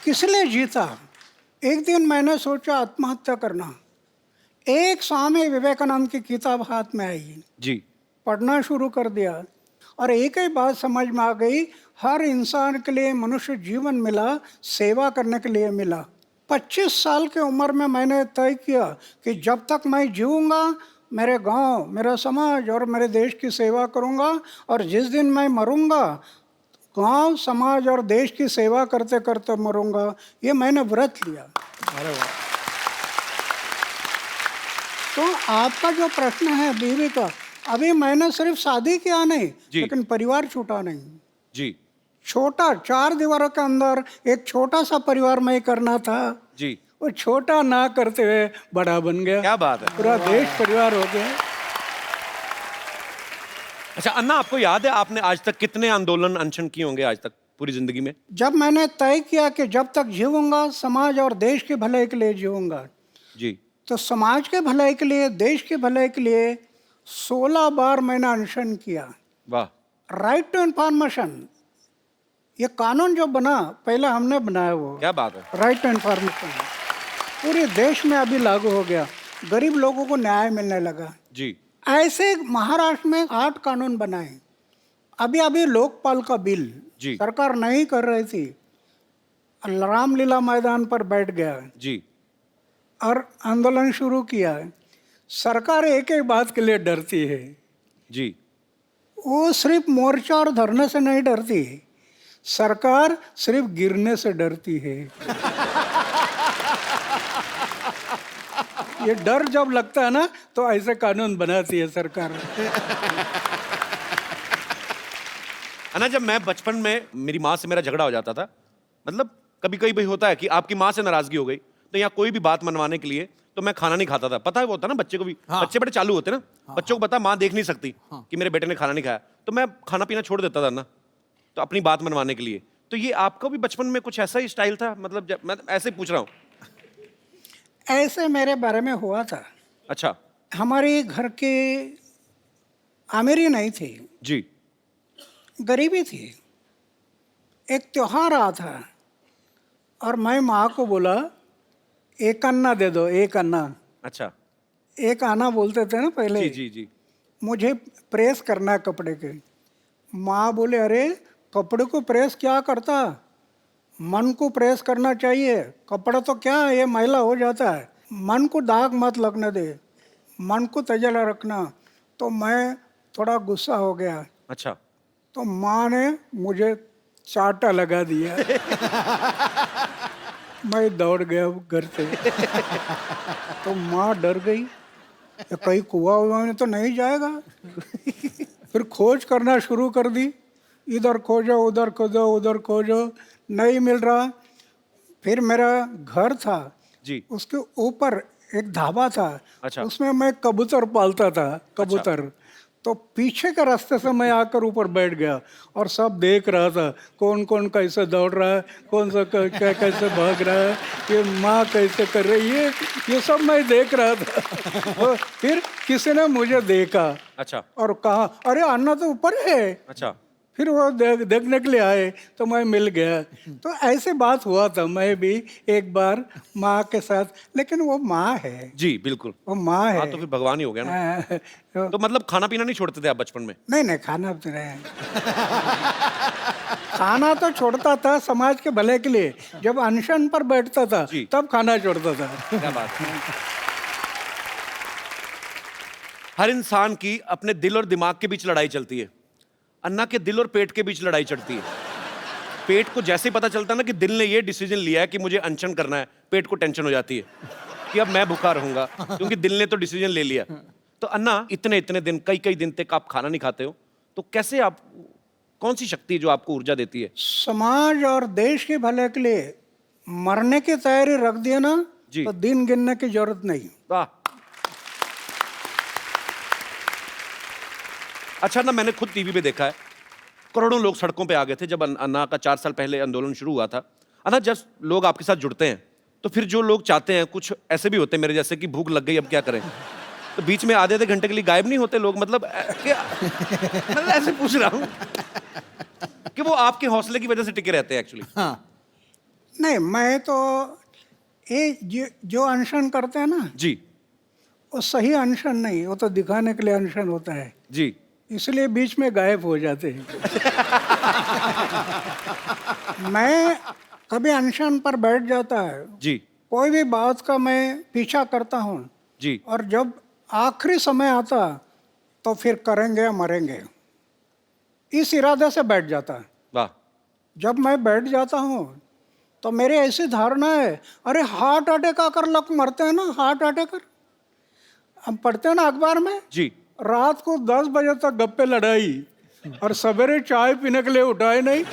किस लिए जीता। एक दिन मैंने सोचा आत्महत्या करना। एक स्वामी विवेकानंद की किताब हाथ में आई, जी। पढ़ना शुरू कर दिया और एक ही बात समझ में आ गई, हर इंसान के लिए मनुष्य जीवन मिला सेवा करने के लिए मिला। 25 साल की उम्र में मैंने तय किया कि जब तक मैं जीऊँगा मेरे गांव, मेरा समाज और मेरे देश की सेवा करूँगा, और जिस दिन मैं मरूँगा गांव, समाज और देश की सेवा करते करते मरूँगा। ये मैंने व्रत लिया। अरे वाह। तो आपका जो प्रश्न है बीवी का, अभी मैंने सिर्फ शादी किया नहीं, लेकिन परिवार छूटा नहीं। जी। छोटा 4 दीवारों के अंदर एक छोटा सा परिवार में करना था जी। वो छोटा ना करते हुए बड़ा बन गया। क्या बात है। पूरा देश परिवार हो गया। अच्छा अन्ना, आपको याद है आपने आज तक कितने आंदोलन अनशन किए होंगे आज तक पूरी जिंदगी में? जब मैंने तय किया कि जब तक जीऊंगा समाज और देश के भलाई के लिए जीऊंगा, जी, तो समाज के भलाई के लिए, देश के भलाई के लिए 16 बार मैंने अनशन किया। वाह। राइट टू इन्फॉर्मेशन, ये कानून जो बना पहले हमने बनाया, वो क्या बात है। राइट टू इन्फॉर्मेशन पूरे देश में अभी लागू हो गया, गरीब लोगों को न्याय मिलने लगा। जी ऐसे महाराष्ट्र में 8 कानून बनाए। अभी अभी लोकपाल का बिल जी। सरकार नहीं कर रही थी, रामलीला मैदान पर बैठ गया जी और आंदोलन शुरू किया। सरकार एक एक बात के लिए डरती है, जी वो सिर्फ मोर्चा और धरने से नहीं डरती, सरकार सिर्फ गिरने से डरती है। ये डर जब लगता है ना तो ऐसे कानून बनाती है सरकार। अन्ना, जब मैं बचपन में मेरी माँ से मेरा झगड़ा हो जाता था, मतलब कभी कभी भाई होता है कि आपकी माँ से नाराजगी हो गई, तो यहाँ कोई भी बात मनवाने के लिए तो मैं खाना नहीं खाता था। पता है वो होता है ना बच्चे को भी, बच्चे बड़े चालू होते हैं ना, बच्चों को पता माँ देख नहीं सकती कि मेरे बेटे ने खाना नहीं खाया, तो मैं खाना पीना छोड़ देता था ना, तो अपनी बात मनवाने के लिए। तो ये आपका भी बचपन में कुछ ऐसा ही स्टाइल था? मतलब मैं ऐसे ही पूछ रहा हूँ। ऐसे मेरे बारे में हुआ था। अच्छा हमारे घर के अमीरी नहीं थी, जी गरीबी थी। एक त्योहार आ था और मैं माँ को बोला एक अन्ना दे दो, एक अन्ना। अच्छा एक आना बोलते थे ना पहले। जी जी जी मुझे प्रेस करना है कपड़े के। माँ बोले अरे कपड़े को प्रेस क्या करता, मन को प्रेस करना चाहिए, कपड़ा तो क्या है, ये मैला हो जाता है, मन को दाग मत लगने दे, मन को तजला रखना। तो मैं थोड़ा गुस्सा हो गया, अच्छा तो माँ ने मुझे चाटा लगा दिया। मैं दौड़ गया घर से। तो माँ डर गई, ये कहीं कुआ हुआ में तो नहीं जाएगा। फिर खोज करना शुरू कर दी, इधर खोजो उधर खोजो उधर खोजो, नहीं मिल रहा। फिर मेरा घर था जी उसके ऊपर एक ढाबा था, अच्छा। उसमें मैं कबूतर पालता था, कबूतर। तो पीछे के रास्ते से मैं आकर ऊपर बैठ गया और सब देख रहा था, कौन कौन कैसे दौड़ रहा है, कौन सा कैसे भाग रहा है, ये माँ कैसे कर रही है, ये सब मैं देख रहा था। और फिर किसी ने मुझे देखा अच्छा और कहा अरे अन्ना तो ऊपर है। अच्छा फिर वो देखने के लिए आए तो मैं मिल गया। तो ऐसे बात हुआ था मैं भी एक बार माँ के साथ, लेकिन वो माँ है, जी बिल्कुल। वो माँ है। हाँ तो फिर भगवान ही हो गया ना। तो तो मतलब खाना पीना नहीं छोड़ते थे आप बचपन में? नहीं नहीं, खाना तो नहीं। खाना तो छोड़ता था समाज के भले के लिए, जब अनशन पर बैठता था जी। तब खाना छोड़ता था। क्या बात है। हर इंसान की अपने दिल और दिमाग के बीच लड़ाई चलती है। अन्ना के दिल और पेट के बीच लड़ाई चलती है। पेट को जैसे ही पता चलता है ना कि दिल ने ये डिसीजन लिया है कि मुझे अनशन करना है, पेट को टेंशन हो जाती है कि अब मैं भूखा रहूंगा, क्योंकि दिल ने तो डिसीजन ले लिया। तो अन्ना, इतने इतने दिन, कई कई दिन तक आप खाना नहीं खाते हो, तो कैसे आप, कौन सी शक्ति है जो आपको ऊर्जा देती है? समाज और देश के भले के लिए मरने की तैयारी रख दिया ना जी। तो दिन गिनने की जरूरत नहीं। वाह। अच्छा ना, मैंने खुद टीवी पे देखा है, करोड़ों लोग सड़कों पे आ गए थे जब अन्ना का 4 साल पहले आंदोलन शुरू हुआ था। अन्ना, जब लोग आपके साथ जुड़ते हैं तो फिर जो लोग चाहते हैं, कुछ ऐसे भी होते हैं मेरे जैसे कि भूख लग गई अब क्या करें, तो बीच में आधे घंटे के लिए गायब नहीं होते लोग? मतलब क्या, मतलब ऐसे पूछ रहा हूँ कि वो आपके हौसले की वजह से टिके रहते हैं एक्चुअली। हाँ नहीं, मैं तो ये जो अनशन करते हैं ना, जी वो सही अनशन नहीं, वो तो दिखाने के लिए अनशन होता है, जी इसलिए बीच में गायब हो जाते हैं। मैं कभी अनशन पर बैठ जाता है, जी कोई भी बात का मैं पीछा करता हूँ, जी और जब आखिरी समय आता तो फिर करेंगे मरेंगे, इस इरादे से बैठ जाता है। वाह। जब मैं बैठ जाता हूँ तो मेरी ऐसी धारणा है, अरे हार्ट अटैक आकर लोग मरते हैं ना, हार्ट अटैक हम पढ़ते हैं ना अखबार में, जी रात को 10 बजे तक गप्पे लड़ाई और सवेरे चाय पीने के लिए उठाए नहीं।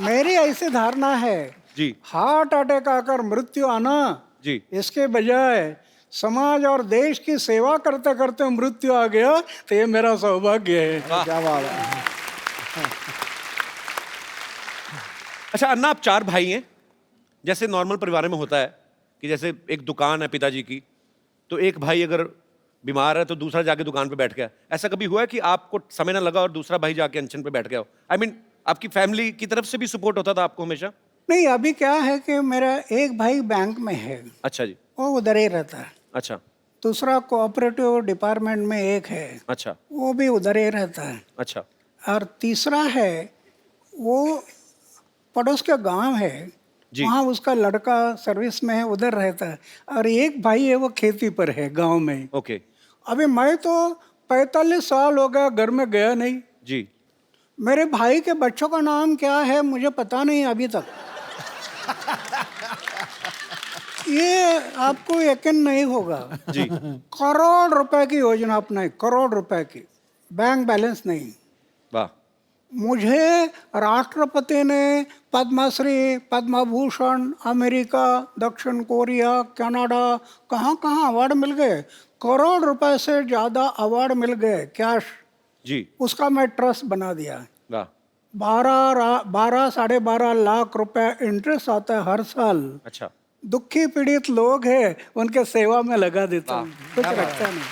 मेरी ऐसी धारणा है, जी हार्ट अटैक आकर मृत्यु आना, जी इसके बजाय समाज और देश की सेवा करते करते मृत्यु आ गया तो ये मेरा सौभाग्य है। क्या बात है। अच्छा अन्ना, आप 4 भाई हैं, जैसे नॉर्मल परिवार में होता है कि जैसे एक दुकान है पिताजी की, तो एक भाई अगर बीमार है तो दूसरा जाके दुकान पे बैठ गया। ऐसा कभी हुआ है कि आपको समय ना लगा और दूसरा भाई जाके अनशन पे बैठ गया हो? आई मीन आपकी फैमिली की तरफ से भी सपोर्ट होता था आपको हमेशा? नहीं, अभी क्या है कि मेरा एक भाई बैंक में है, अच्छा जी। वो उधर ही रहता है। अच्छा दूसरा कोऑपरेटिव डिपार्टमेंट में एक है, अच्छा वो भी उधर ही रहता है। अच्छा और तीसरा है, वो पड़ोस के गांव है, जी। वहाँ उसका लड़का सर्विस में है, उधर रहता है। और एक भाई है, वो खेती पर है गांव में। ओके अभी मैं तो 45 साल हो गया घर में गया नहीं। जी। मेरे भाई के बच्चों का नाम क्या है मुझे पता नहीं अभी तक। ये आपको यकीन नहीं होगा जी। करोड़ रुपए की योजना अपनाई, करोड़ रुपए की, बैंक बैलेंस नहीं। वाह। मुझे राष्ट्रपति ने पद्मश्री, पद्म भूषण, अमेरिका, दक्षिण कोरिया, कनाडा, कहाँ कहाँ अवार्ड मिल गए। करोड़ रुपए से ज़्यादा अवार्ड मिल गए कैश। जी। उसका मैं ट्रस्ट बना दिया। वाह। 12-12.5 लाख रुपए इंटरेस्ट आता है हर साल। अच्छा। दुखी पीड़ित लोग हैं, उनके सेवा में लगा देता हूँ, कुछ रखता नहीं।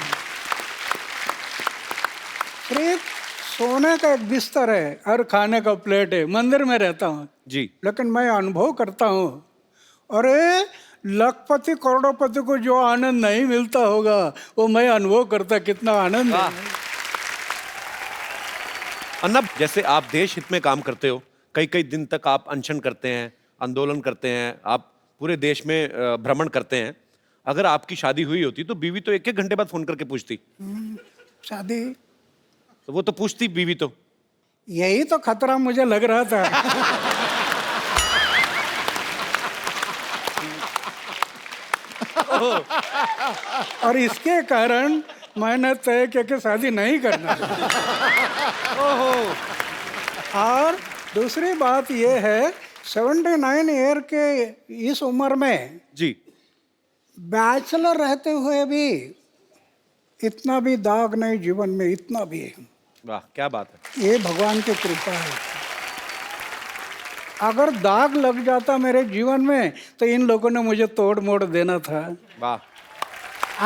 सिर्फ सोने का एक बिस्तर है और खाने का प्लेट है, मंदिर में रहता हूँ जी। लेकिन मैं अनुभव करता हूँ, अरे लखपति करोड़पति को जो आनंद नहीं मिलता होगा वो मैं अनुभव करता, कितना आनंद है। अन्ना, जैसे आप देश हित में काम करते हो, कई कई दिन तक आप अनशन करते हैं, आंदोलन करते हैं, आप पूरे देश में भ्रमण करते हैं। अगर आपकी शादी हुई होती तो बीवी तो 1-1 घंटे बाद फोन करके पूछती। शादी तो वो तो पूछती बीवी तो। यही तो खतरा मुझे लग रहा था। और इसके कारण मैंने तय किया कि शादी नहीं करना। और दूसरी बात यह है, 79 ईयर के इस उम्र में जी। बैचलर रहते हुए भी इतना भी दाग नहीं जीवन में, इतना भी है। वाह, क्या बात है। ये भगवान की कृपा है। अगर दाग लग जाता मेरे जीवन में तो इन लोगों ने मुझे तोड़ मोड़ देना था। वाह।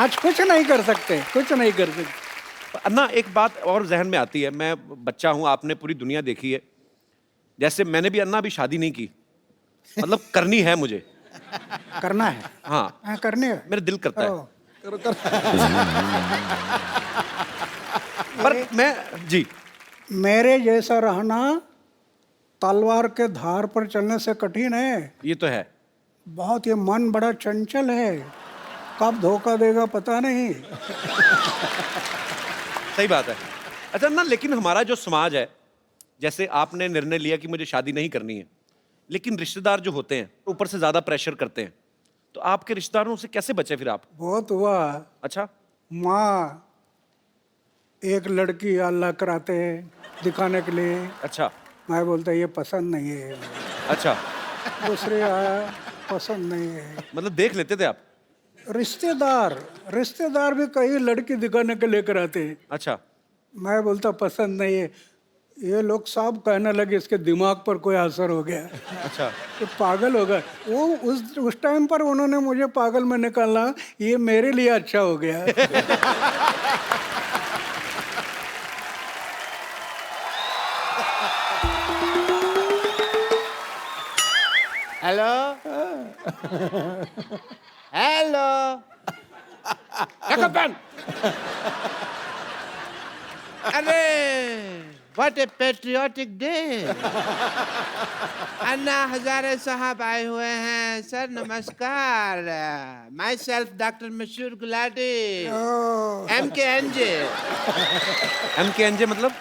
आज कुछ नहीं कर सकते, कुछ नहीं कर सकते। अन्ना, एक बात और जहन में आती है, मैं बच्चा हूं, आपने पूरी दुनिया देखी है। जैसे मैंने भी अन्ना अभी शादी नहीं की, मतलब करनी है मुझे। करना है? हाँ करनी है। मेरा दिल करता है। करो। पर मैं जी, मेरे जैसा रहना तलवार के धार पर चलने से कठिन है। ये तो है। बहुत, ये मन बड़ा चंचल है, कब धोखा देगा पता नहीं। सही बात है। अच्छा ना, लेकिन हमारा जो समाज है, जैसे आपने निर्णय लिया कि मुझे शादी नहीं करनी है, लेकिन रिश्तेदार जो होते हैं ऊपर से ज्यादा प्रेशर करते हैं, तो आपके रिश्तेदारों से कैसे बचे फिर आप? बहुत हुआ। अच्छा। माँ एक लड़की अल्लाह कराते हैं दिखाने के लिए। अच्छा। मैं बोलता ये पसंद नहीं है। अच्छा। दूसरे आया, पसंद नहीं है। मतलब देख लेते थे आप? रिश्तेदार भी कई लड़की दिखाने के लेकर आते हैं। अच्छा। मैं बोलता पसंद नहीं है। ये लोग सब कहने लगे इसके दिमाग पर कोई असर हो गया। अच्छा। तो पागल होगा वो। उस टाइम पर उन्होंने मुझे पागल में निकाला, ये मेरे लिए अच्छा हो गया। हेलो हेलो अरे what A patriotic day. Anna Hazare साहब आए हुए हैं। सर नमस्कार। माई सेल्फ डॉक्टर मशहूर गुलाटी, MKNJ। MKNJ मतलब?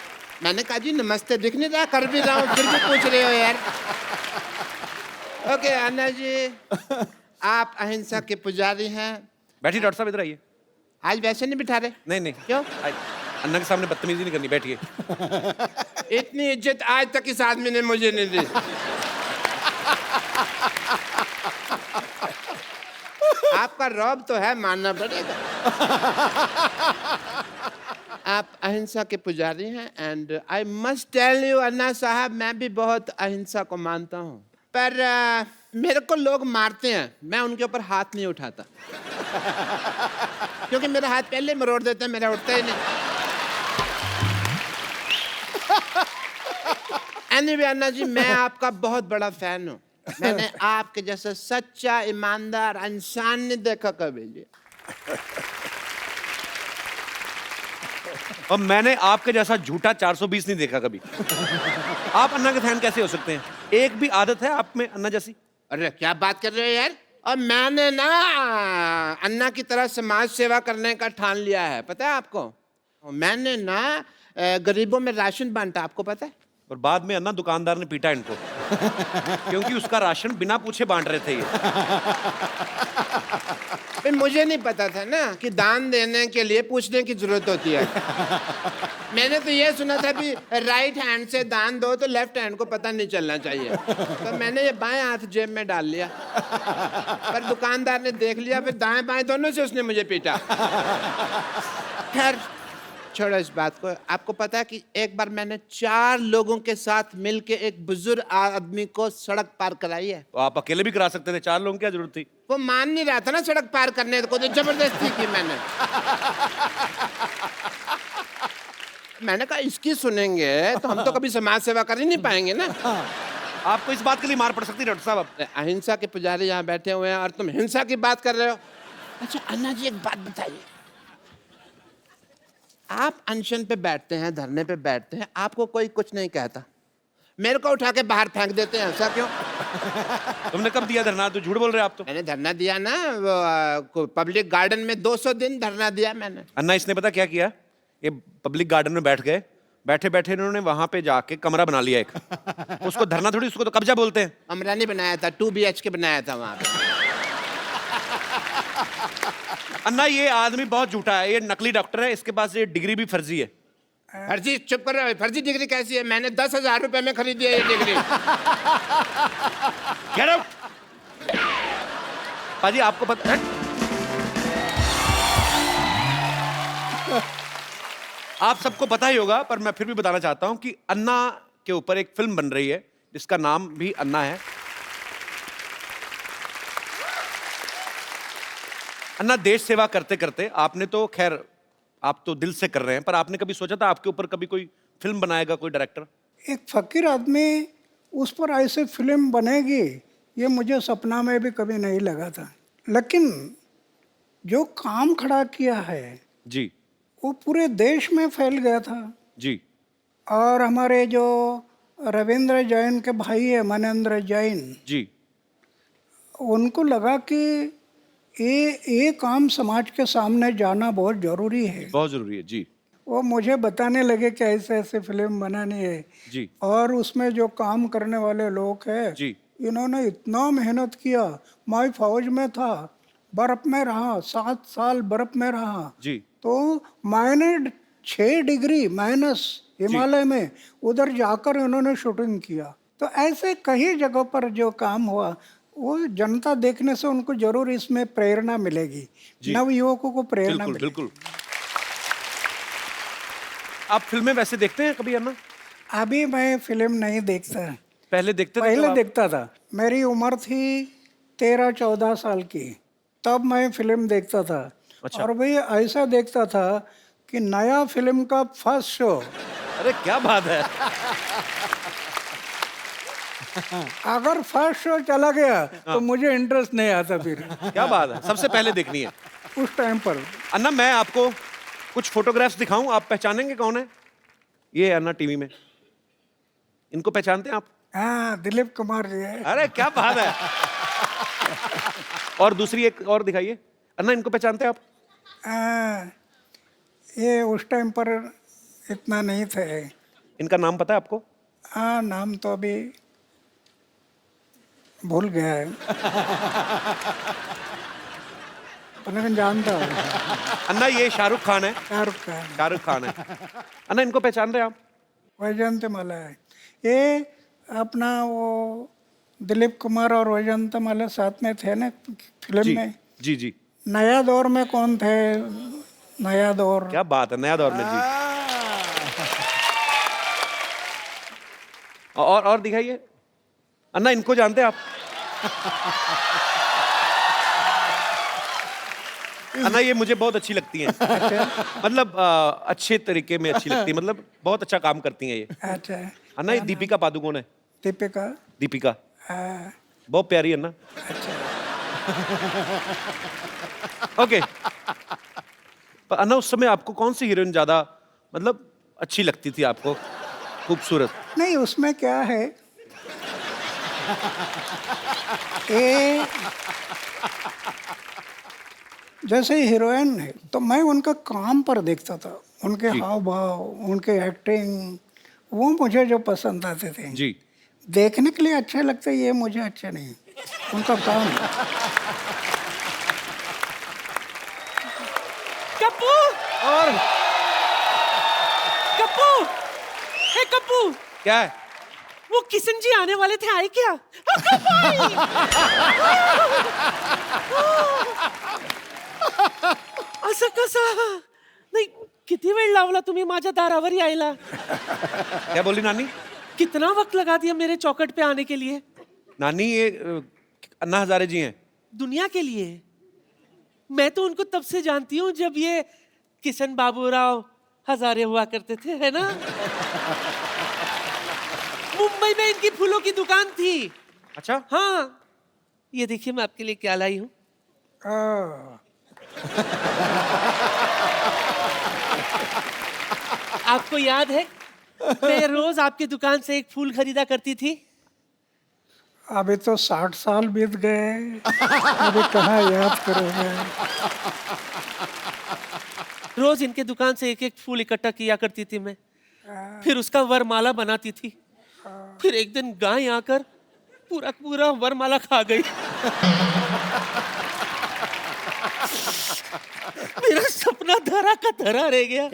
मैंने कहा जी नमस्ते दिख नहीं रहा, कर भी रहा हूँ फिर भी पूछ रहे हो यार। ओके अन्ना जी, आप अहिंसा के पुजारी हैं। बैठिए डॉक्टर साहब, इधर आइए। आज वैसे नहीं बिठा रहे? नहीं नहीं, क्यों? अन्ना के सामने बदतमीजी नहीं करनी, बैठिए। इतनी इज्जत आज तक इस आदमी ने मुझे नहीं दी। आपका रौब तो है, मानना पड़ेगा। आप अहिंसा के पुजारी हैं and I must tell you Anna Sahab, मैं भी बहुत अहिंसा को मानता हूँ, पर मेरे को लोग मारते हैं, मैं उनके ऊपर हाथ नहीं उठाता। क्योंकि मेरा हाथ पहले मरोड़ देते हैं, मेरा उठता ही नहीं। एनीवे अन्ना जी, मैं आपका बहुत बड़ा फैन हूँ। मैंने आपके जैसा सच्चा ईमानदार इंसान नहीं देखा कभी जी। और मैंने आपके जैसा झूठा 420 नहीं देखा कभी। आप अन्ना के फैन कैसे हो सकते हैं? एक भी आदत है आप में अन्ना जैसी? अरे क्या बात कर रहे हो यार। और मैंने ना अन्ना की तरह समाज सेवा करने का ठान लिया है, पता है आपको। मैंने ना गरीबों में राशन बांटा, आपको पता है। और बाद में अन्ना दुकानदार ने पीटा इनको क्योंकि उसका राशन बिना पूछे बांट रहे थे ये। भाई मुझे नहीं पता था ना कि दान देने के लिए पूछने की जरूरत होती है। मैंने तो ये सुना था भी राइट हैंड से दान दो तो लेफ्ट हैंड को पता नहीं चलना चाहिए, तो मैंने ये बाएं हाथ जेब में डाल लिया। पर दुकानदार ने देख लिया, फिर दाएं बाएं दोनों से उसने मुझे पीटा। खैर छोड़ो इस बात को। आपको पता है कि एक बार मैंने 4 लोगों के साथ मिलके एक बुजुर्ग आदमी को सड़क पार कराई है। तो आप अकेले भी करा सकते थे, 4 लोगों की क्या जरूरत थी? वो मान नहीं रहा था ना सड़क पार करने को, तो जबरदस्ती की मैंने। मैंने कहा इसकी सुनेंगे तो हम तो कभी समाज सेवा कर ही नहीं पाएंगे ना। आपको इस बात के लिए मार पड़ सकती है डॉक्टर साहब। अहिंसा के पुजारी यहाँ बैठे हुए हैं और तुम हिंसा की बात कर रहे हो। अच्छा अन्ना जी एक बात बताइए, आप अनशन पे बैठते हैं, धरने पे बैठते हैं, आपको कोई कुछ नहीं कहता, मेरे को उठा के बाहर फेंक देते हैं, ऐसा क्यों? तुमने कब दिया धरना? तो झूठ बोल रहे हैं आप तो। मैंने धरना दिया ना पब्लिक गार्डन में, 200 दिन धरना दिया मैंने। अन्ना इसने पता क्या किया? ये पब्लिक गार्डन में बैठ गए, बैठे बैठे इन्होंने वहां पे जाके कमरा बना लिया एक। उसको धरना थोड़ी, उसको तो कब्जा बोलते हैं। कमरा नहीं बनाया था, 2 BHK बनाया था वहां पे। अन्ना ये आदमी बहुत झूठा है, ये नकली डॉक्टर है, इसके पास ये डिग्री भी फर्जी है। फर्जी? चुप कर रहे हो, फर्जी डिग्री कैसी है? मैंने 10,000 रुपए में खरीदी है ये डिग्री। Get out! पाजी आपको पता है? आप सबको पता ही होगा, पर मैं फिर भी बताना चाहता हूं कि अन्ना के ऊपर एक फिल्म बन रही है जिसका नाम भी अन्ना है। अन्ना देश सेवा करते करते आपने तो खैर आप तो दिल से कर रहे हैं, पर आपने कभी सोचा था आपके ऊपर कभी कोई फिल्म बनाएगा कोई डायरेक्टर? एक फकीर आदमी उस पर ऐसे फिल्म बनेगी ये मुझे सपना में भी कभी नहीं लगा था। लेकिन जो काम खड़ा किया है जी वो पूरे देश में फैल गया था। जी। और हमारे जो रविंद्र जैन के भाई है मनेंद्र जैन जी, उनको लगा कि ये काम समाज के सामने जाना बहुत ज़रूरी है। बहुत जरूरी है जी। वो मुझे बताने लगे कि ऐसे ऐसे फिल्म बनानी है जी और उसमें जो काम करने वाले लोग हैं जी। इन्होंने इतना मेहनत किया। मैं फौज में था, बर्फ में रहा, 7 साल बर्फ में रहा, जी तो मैंने 6 डिग्री माइनस हिमालय में उधर जाकर इन्होंने शूटिंग किया। तो ऐसे कई जगह पर जो काम हुआ वो जनता देखने से उनको जरूर इसमें प्रेरणा मिलेगी, नव युवकों को प्रेरणा बिल्कुल मिलेगी। बिल्कुल। आप फिल्में वैसे देखते हैं कभी अन्ना? अभी मैं फिल्म नहीं देखता, पहले देखते थे? पहले जब आप- देखता था। मेरी उम्र थी 13-14 साल की, तब मैं फिल्म देखता था। अच्छा। और भाई ऐसा देखता था कि नया फिल्म का फर्स्ट शो, अरे क्या बात है। अगर फर्स्ट शो चला गया तो मुझे इंटरेस्ट नहीं आता फिर क्या बात है, सबसे पहले देखनी है। उस टाइम पर। अन्ना मैं आपको कुछ फोटोग्राफ्स दिखाऊं, आप पहचानेंगे कौन है? ये है अन्ना टीवी में, इनको पहचानते हैं आप? हाँ, दिलीप कुमार जी है। अरे क्या बात है। और दूसरी एक और दिखाइए। अन्ना इनको पहचानते हैं आप? ये उस टाइम पर इतना नहीं थे। इनका नाम पता है आपको? हाँ, नाम तो अभी भूल गया है पर लेकिन जानता हूँ। अन्ना ये शाहरुख खान है। शाहरुख खान, शाहरुख खान है। अन्ना इनको पहचान रहे हैं आप? वैजयंती माला है। ये अपना वो दिलीप कुमार और वैजयंती माला साथ में थे ना फिल्म जी में। जी जी। नया दौर में कौन थे? नया दौर। क्या बात है, नया दौर में जी। और दिखाइए। अन्ना इनको जानते हैं आप? अन्ना ये मुझे बहुत अच्छी लगती हैं। मतलब अच्छे तरीके में अच्छी लगती है, मतलब बहुत अच्छा काम करती हैं ये। अच्छा। अन्ना ये दीपिका पादुकोण है। दीपिका। दीपिका हाँ, बहुत प्यारी है अन्ना। ओके, पर अन्ना उस समय आपको कौन सी हीरोइन ज्यादा मतलब अच्छी लगती थी आपको, खूबसूरत? नहीं उसमें क्या है, ये जैसे हीरोइन है तो मैं उनका काम पर देखता था, उनके हाव भाव, उनके एक्टिंग, वो मुझे जो पसंद आते थे। जी। देखने के लिए अच्छे लगते, ये मुझे अच्छे नहीं, उनका काम। कप्पू और कप्पू, हे कप्पू, क्या है? वो किशन जी आने वाले थे, आए क्या? असं कसं? नाही, किती वेळ लावला तुम्ही माझ्या दारावर यायला? क्या बोली नानी? कितना वक्त लगा दिया मेरे चौखट पे आने के लिए? नानी ये अन्ना हजारे जी हैं। दुनिया के लिए? मैं तो उनको तब से जानती हूँ जब ये किशन बाबूराव हजारे हुआ करते थे, है ना? मुंबई में इनकी फूलों की दुकान थी। अच्छा। हाँ, ये देखिए मैं आपके लिए क्या लाई हूँ। आपको याद है मैं रोज आपकी दुकान से एक फूल खरीदा करती थी? अभी तो 60 साल बीत गए, अभी कहाँ याद करोगे। रोज इनके दुकान से एक एक फूल इकट्ठा किया करती थी मैं, फिर उसका वरमाला बनाती थी। फिर एक दिन गाय आकर पूरा पूरा वरमाला खा गई। मेरा सपना धरा का धरा रह गया।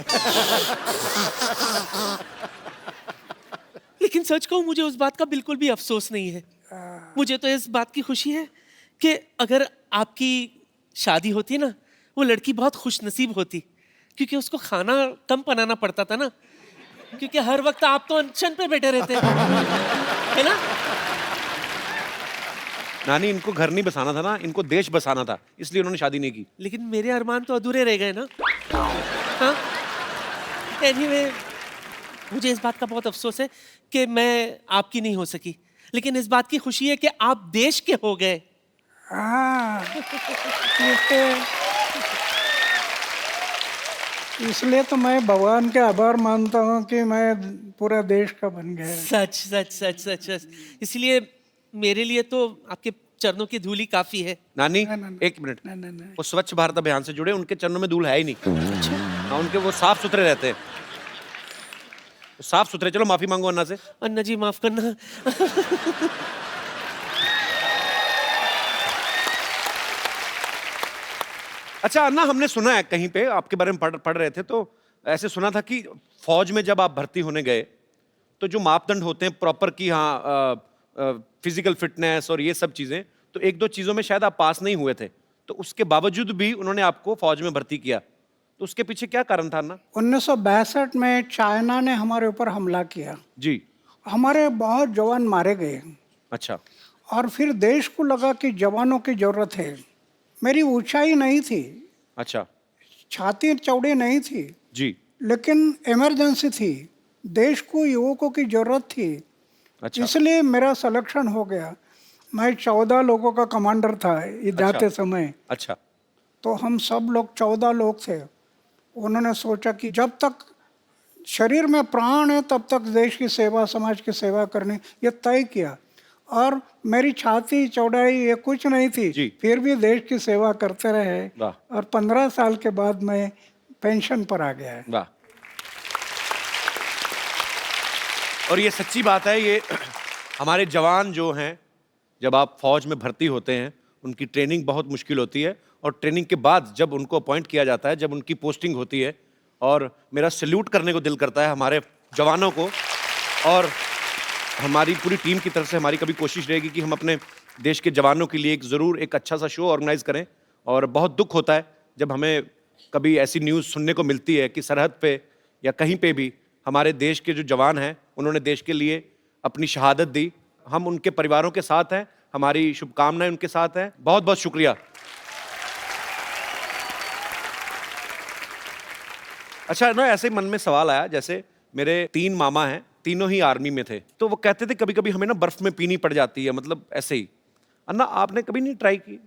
लेकिन सच कहूं, मुझे उस बात का बिल्कुल भी अफसोस नहीं है। मुझे तो इस बात की खुशी है कि अगर आपकी शादी होती ना, वो लड़की बहुत खुशनसीब होती, क्योंकि उसको खाना कम बनाना पड़ता था ना, क्योंकि हर वक्त आप तो अनशन पे बैठे रहते है ना। नानी इनको घर नहीं बसाना था ना, इनको देश बसाना था, इसलिए उन्होंने शादी नहीं की। लेकिन मेरे अरमान तो अधूरे रह गए ना। हाँ, एनीवे, मुझे इस बात का बहुत अफसोस है कि मैं आपकी नहीं हो सकी, लेकिन इस बात की खुशी है कि आप देश के हो गए। हाँ, इसलिए तो मैं भगवान के आभार मानता हूँ कि मैं पूरा देश का बन गया। सच सच सच सच सच। इसलिए मेरे लिए तो आपके चरणों की धूल ही काफी है। नानी ना। एक मिनट, वो स्वच्छ भारत अभियान से जुड़े, उनके चरणों में धूल है ही नहीं। हाँ, उनके वो साफ सुथरे रहते हैं, साफ सुथरे। चलो माफी मांगो अन्ना से। अन्ना जी माफ करना। अच्छा अन्ना, हमने सुना है कहीं पे आपके बारे में पढ़ रहे थे, तो ऐसे सुना था कि फौज में जब आप भर्ती होने गए तो जो मापदंड होते हैं प्रॉपर की, हाँ फिजिकल फिटनेस और ये सब चीजें, तो एक दो चीजों में शायद आप पास नहीं हुए थे, तो उसके बावजूद भी उन्होंने आपको फौज में भर्ती किया, तो उसके पीछे क्या कारण था अन्ना? 1962 में चाइना ने हमारे ऊपर हमला किया जी। हमारे बहुत जवान मारे गए। अच्छा। और फिर देश को लगा कि जवानों की जरूरत है। मेरी ऊंचाई नहीं थी, अच्छा। छाती चौड़ी नहीं थी जी। लेकिन इमरजेंसी थी, देश को युवकों की जरूरत थी। अच्छा। इसलिए मेरा सिलेक्शन हो गया। मैं 14 लोगों का कमांडर था जाते समय। अच्छा। तो हम सब लोग 14 लोग थे। उन्होंने सोचा कि जब तक शरीर में प्राण है तब तक देश की सेवा, समाज की सेवा करनी, ये तय किया। और मेरी छाती चौड़ाई ये कुछ नहीं थी, फिर भी देश की सेवा करते रहे। और 15 साल के बाद मैं पेंशन पर आ गया। वाह। और ये सच्ची बात है, ये हमारे जवान जो हैं, जब आप फौज में भर्ती होते हैं, उनकी ट्रेनिंग बहुत मुश्किल होती है, और ट्रेनिंग के बाद जब उनको अपॉइंट किया जाता है, जब उनकी पोस्टिंग होती है, और मेरा सैल्यूट करने को दिल करता है हमारे जवानों को। और हमारी पूरी टीम की तरफ से हमारी कभी कोशिश रहेगी कि हम अपने देश के जवानों के लिए ज़रूर एक अच्छा सा शो ऑर्गेनाइज करें। और बहुत दुख होता है जब हमें कभी ऐसी न्यूज़ सुनने को मिलती है कि सरहद पे या कहीं पे भी हमारे देश के जो जवान हैं, उन्होंने देश के लिए अपनी शहादत दी। हम उनके परिवारों के साथ हैं, हमारी शुभकामनाएं उनके साथ हैं। बहुत बहुत शुक्रिया। अच्छा ना, ऐसे ही मन में सवाल आया, जैसे मेरे 3 मामा हैं, तीनों ही आर्मी में थे, तो वो कहते थे कभी कभी हमें ना बर्फ में पीनी पड़ जाती है, मतलब ऐसे ही। अन्ना आपने कभी नहीं ट्राई की?